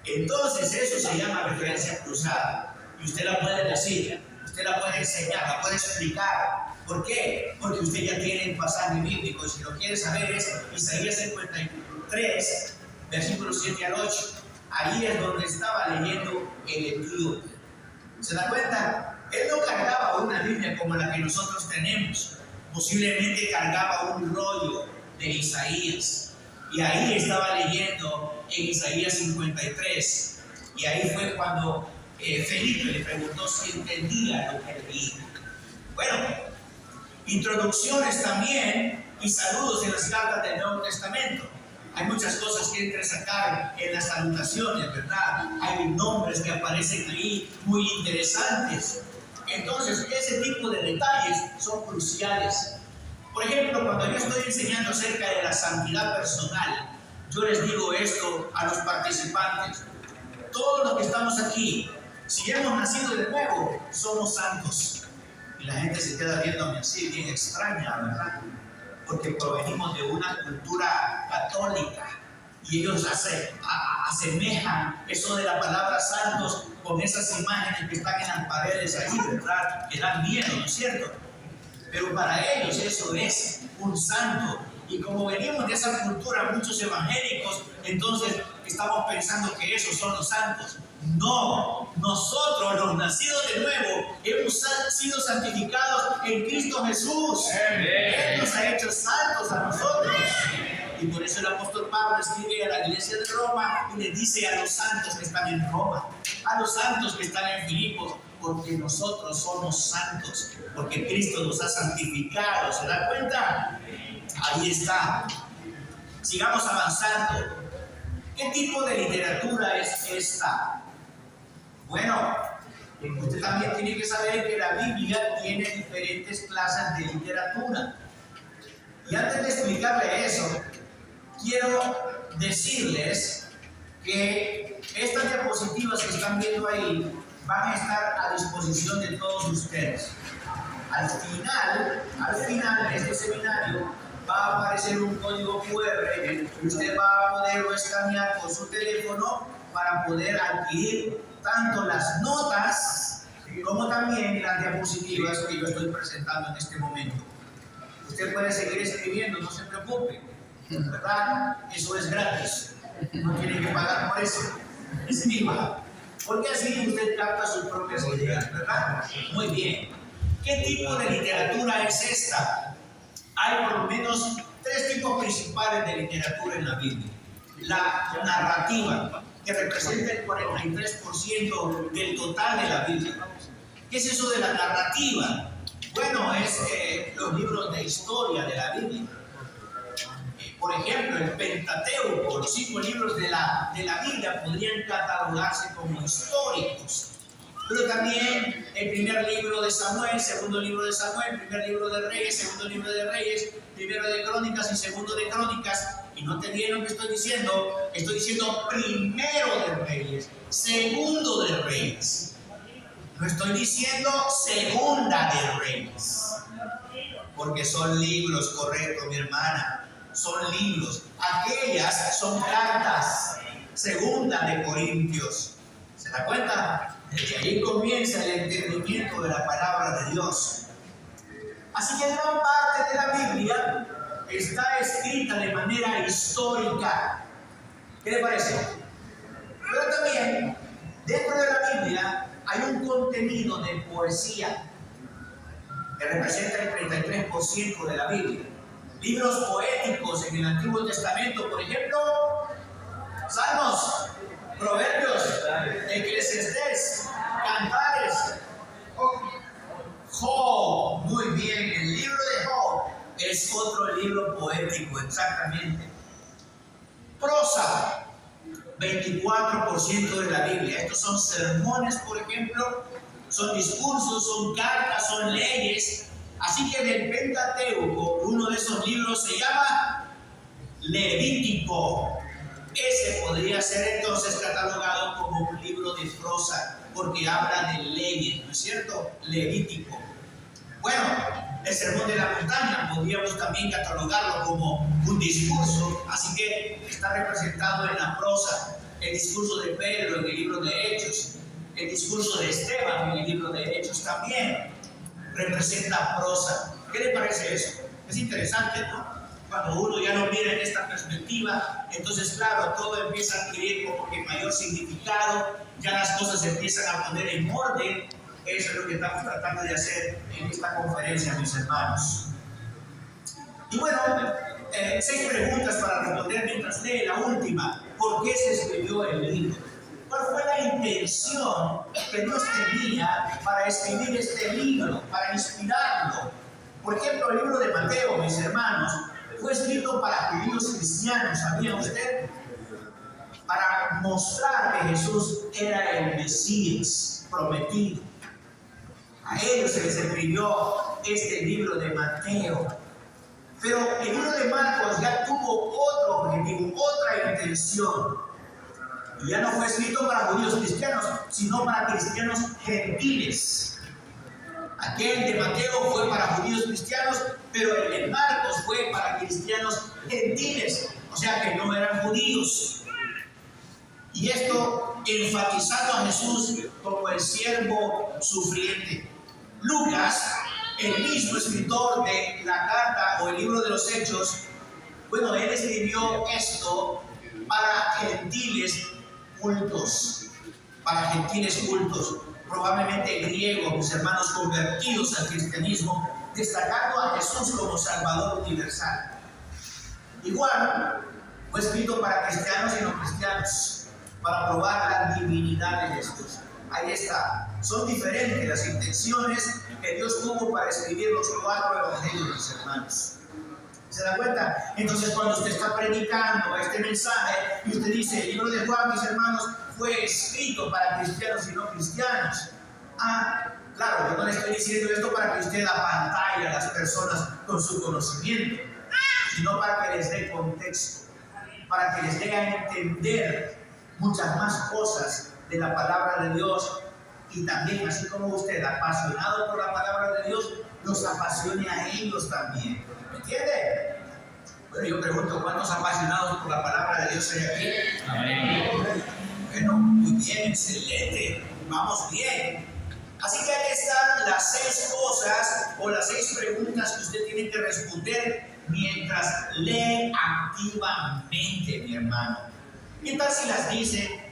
Entonces eso se llama referencia cruzada. Y usted la puede decir, usted la puede enseñar, la puede explicar. ¿Por qué? Porque usted ya tiene el pasaje bíblico. Y si lo quiere saber es Isaías 53, versículos 7 al 8. Ahí es donde estaba leyendo el etíope. ¿Se da cuenta? Él no cargaba una Biblia como la que nosotros tenemos. Posiblemente cargaba un rollo de Isaías. Y ahí estaba leyendo en Isaías 53. Y ahí fue cuando Felipe le preguntó si entendía lo que leía. Bueno, introducciones también y saludos en las cartas del Nuevo Testamento. Hay muchas cosas que entresacar en las salutaciones, ¿verdad? Hay nombres que aparecen ahí muy interesantes. Entonces, ese tipo de detalles son cruciales. Por ejemplo, cuando yo estoy enseñando acerca de la santidad personal, yo les digo esto a los participantes. Todos los que estamos aquí, si hemos nacido de nuevo, somos santos. Y la gente se queda viéndome así, bien extraña, ¿verdad? Porque provenimos de una cultura católica y ellos asemejan eso de la palabra santos con esas imágenes que están en las paredes ahí, ¿verdad? Que dan miedo, ¿no es cierto? Pero para ellos eso es un santo. Y como venimos de esa cultura, muchos evangélicos, entonces estamos pensando que esos son los santos. No, nosotros los nacidos de nuevo hemos sido santificados en Cristo Jesús. Él nos ha hecho santos a nosotros. Y por eso el apóstol Pablo escribe a la iglesia de Roma y les dice a los santos que están en Roma, a los santos que están en Filipos, porque nosotros somos santos, porque Cristo nos ha santificado. ¿Se dan cuenta? Ahí está. Sigamos avanzando. ¿Qué tipo de literatura es esta? Bueno, usted también tiene que saber que la Biblia tiene diferentes clases de literatura. Y antes de explicarle eso, quiero decirles que estas diapositivas que están viendo ahí van a estar a disposición de todos ustedes. Al final de este seminario va a aparecer un código QR y usted va a poderlo escanear con su teléfono para poder adquirir tanto las notas como también las diapositivas que yo estoy presentando en este momento. Usted puede seguir escribiendo, no se preocupe, ¿verdad? Eso es gratis, no tiene que pagar por eso. Escriba, porque así usted capta sus propias ideas, ¿verdad? Muy bien. ¿Qué tipo de literatura es esta? Hay por lo menos tres tipos principales de literatura en la Biblia. La narrativa, que representa el 43% del total de la Biblia. ¿Qué es eso de la narrativa? Bueno, es los libros de historia de la Biblia. Por ejemplo, el Pentateuco, los 5 libros de la Biblia podrían catalogarse como históricos. Pero también el primer libro de Samuel, segundo libro de Samuel, primer libro de Reyes, segundo libro de Reyes, primero de Crónicas y segundo de Crónicas. Y no te vieron lo que estoy diciendo primero de Reyes, segundo de Reyes. No estoy diciendo segunda de Reyes. Porque son libros, correcto, mi hermana. Son libros. Aquellas son cartas. Segunda de Corintios. ¿Se da cuenta? Desde ahí comienza el entendimiento de la palabra de Dios. Así que gran parte de la Biblia está escrita de manera histórica. ¿Qué le parece? Pero también, dentro de la Biblia, hay un contenido de poesía que representa el 33% de la Biblia. Libros poéticos en el Antiguo Testamento, por ejemplo, Salmos, Proverbios, Eclesiastés, Cantares, Job. Muy bien, el libro de Job es otro libro poético, exactamente. Prosa, 24% de la Biblia. Estos son sermones, por ejemplo, son discursos, son cartas, son leyes. Así que del Pentateuco, uno de esos libros se llama Levítico. Ese podría ser entonces catalogado como un libro de prosa, porque habla de leyes, ¿no es cierto? Levítico. Bueno, el Sermón de la Montaña podríamos también catalogarlo como un discurso, así que está representado en la prosa. el discurso de Pedro en el libro de Hechos, el discurso de Esteban en el libro de Hechos también representa prosa. ¿Qué le parece eso? Es interesante, ¿no? Cuando uno ya lo mira en esta perspectiva, entonces claro, todo empieza a adquirir como que mayor significado, ya las cosas se empiezan a poner en orden. Eso es lo que estamos tratando de hacer en esta conferencia, mis hermanos. Y bueno, 6 preguntas para responder mientras lee la última. ¿Por qué se escribió el libro? ¿Cuál fue la intención que Dios tenía para escribir este libro, para inspirarlo? Por ejemplo, el libro de Mateo, mis hermanos, fue escrito para judíos cristianos, ¿sabía usted? Para mostrar que Jesús era el Mesías prometido. A ellos se les escribió este libro de Mateo. Pero el libro de Marcos ya tuvo otro objetivo, otra intención. Y ya no fue escrito para judíos cristianos, sino para cristianos gentiles. Aquel de Mateo fue para judíos cristianos, pero el de Marcos fue para cristianos gentiles, o sea que no eran judíos. Y esto enfatizando a Jesús como el siervo sufriente. Lucas, el mismo escritor de la carta o el libro de los Hechos, bueno, él escribió esto para gentiles cultos, probablemente griegos, mis hermanos convertidos al cristianismo, destacando a Jesús como Salvador universal. Igual, fue escrito para cristianos y no cristianos, para probar la divinidad de Jesús. Ahí está. Son diferentes las intenciones que Dios tuvo para escribir los 4 evangelios, mis hermanos. ¿Se da cuenta? Entonces, cuando usted está predicando este mensaje y usted dice, el libro de Juan, mis hermanos, fue escrito para cristianos y no cristianos. Claro, yo no le estoy diciendo esto para que usted apantalla a las personas con su conocimiento, sino para que les dé contexto, para que les dé a entender muchas más cosas de la palabra de Dios, y también, así como usted, apasionado por la palabra de Dios, los apasione a ellos también. ¿Me entiende? Bueno, yo pregunto, ¿cuántos apasionados por la palabra de Dios hay aquí? Amén. Bueno, muy bien, excelente, vamos bien. Así que aquí están las 6 cosas o las 6 preguntas que usted tiene que responder mientras lee activamente, mi hermano. ¿Qué tal si las dice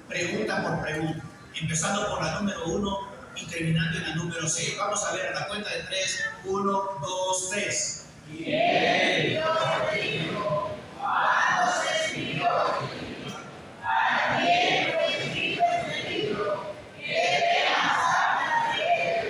pregunta por pregunta? Empezando por la número 1 y terminando en la número 6. Vamos a ver a la cuenta de 3. 1, 2, 3. Y él nos dijo, ¿cuándo se escribió el libro? ¿Para quién fue escrito este libro? ¿Qué temas habla de él?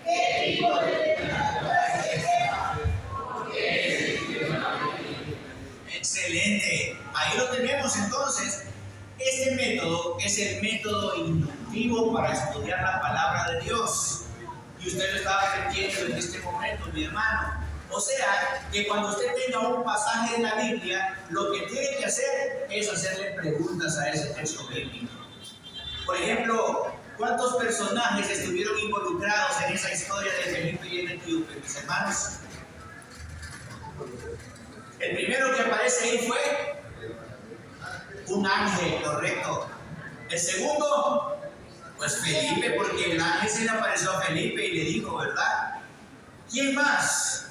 ¿Qué tipo de literatura es esta? ¿Por qué se escribió el libro? Excelente. Ahí lo tenemos entonces. Este método es el método inductivo para estudiar la palabra de Dios. Y usted lo estaba aprendiendo en este momento, mi hermano. O sea, que cuando usted tenga un pasaje de la Biblia, lo que tiene que hacer es hacerle preguntas a ese texto bíblico. Por ejemplo, ¿cuántos personajes estuvieron involucrados en esa historia de Felipe y el etíope, mis hermanos? El primero que aparece ahí fue un ángel, correcto. El segundo, pues Felipe, porque el ángel se le apareció a Felipe y le dijo, ¿verdad? ¿Quién más?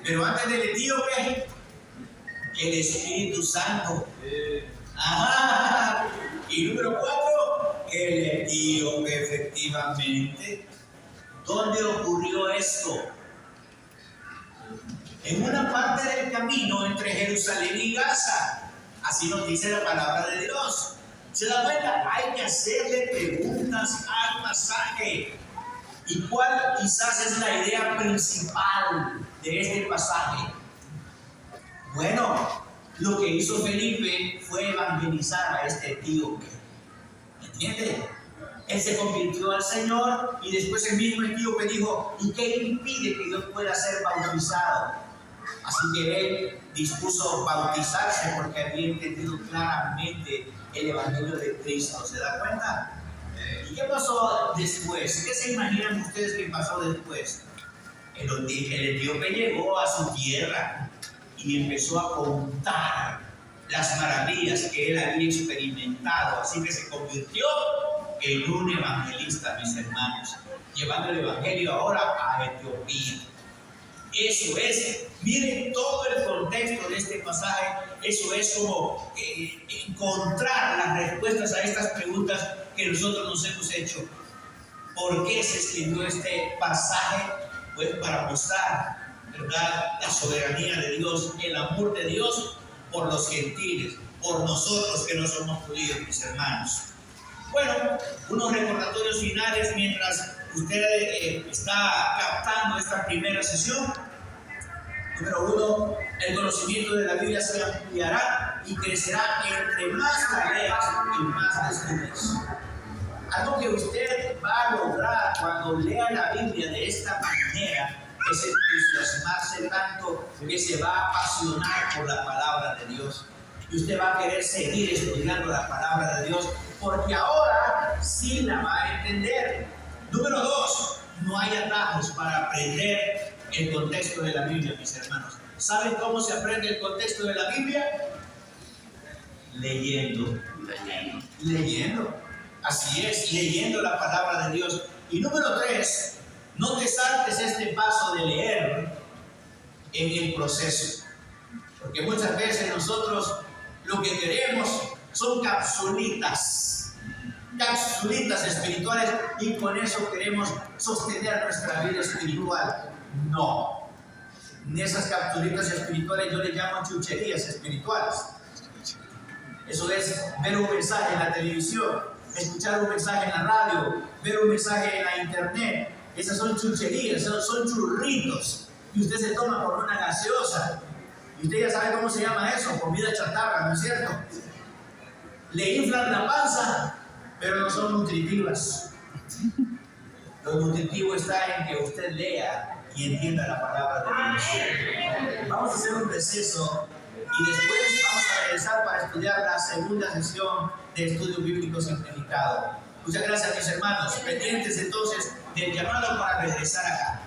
Pero antes del etíope, el Espíritu Santo. Y número 4, el etíope, efectivamente. ¿Dónde ocurrió esto? En una parte del camino entre Jerusalén y Gaza. Así nos dice la palabra de Dios. ¿Se da cuenta? Hay que hacerle preguntas al pasaje. ¿Y cuál quizás es la idea principal de este pasaje? Bueno, lo que hizo Felipe fue evangelizar a este etíope. ¿Me entiende? Él se convirtió al Señor y después el mismo etíope dijo, ¿y qué impide que yo pueda ser bautizado? Así que él dispuso bautizarse porque había entendido claramente el Evangelio de Cristo. ¿Se da cuenta? ¿Y qué pasó después? ¿Qué se imaginan ustedes que pasó después? El etíope llegó a su tierra y empezó a contar las maravillas que él había experimentado. Así que se convirtió en un evangelista, mis hermanos, llevando el evangelio ahora a Etiopía. Eso es, miren todo el contexto de este pasaje. Eso es como encontrar las respuestas a estas preguntas que nosotros nos hemos hecho. ¿Por qué se escribió este pasaje? Pues para mostrar, ¿verdad?, la soberanía de Dios, el amor de Dios por los gentiles, por nosotros que no somos judíos, mis hermanos. Bueno, unos recordatorios finales mientras usted está captando esta primera sesión. Número 1, el conocimiento de la Biblia se ampliará y crecerá entre más la leas y más la estudies. Algo que usted va a lograr cuando lea la Biblia de esta manera es entusiasmarse tanto que se va a apasionar por la palabra de Dios. Y usted va a querer seguir estudiando la palabra de Dios porque ahora sí la va a entender. Número 2, no hay atajos para aprender el contexto de la Biblia, mis hermanos. ¿Saben cómo se aprende el contexto de la Biblia? Leyendo. Así es, leyendo la palabra de Dios. Y número 3, no te saltes este paso de leer en el proceso. Porque muchas veces nosotros lo que queremos son capsulitas espirituales y con eso queremos sostener nuestra vida espiritual. No. Esas capsulitas espirituales yo les llamo chucherías espirituales. Eso es ver un mensaje en la televisión, escuchar un mensaje en la radio, ver un mensaje en la internet. Esas son chucherías, son churritos. Y usted se toma por una gaseosa. Y usted ya sabe cómo se llama eso, comida chatarra, ¿no es cierto? Le inflan la panza, pero no son nutritivas. Lo nutritivo está en que usted lea y entienda la palabra de Dios. Vamos a hacer un receso y después vamos a regresar para estudiar la segunda sesión de estudio bíblico simplificado. Muchas gracias, mis hermanos. Pendientes entonces del llamado para regresar acá.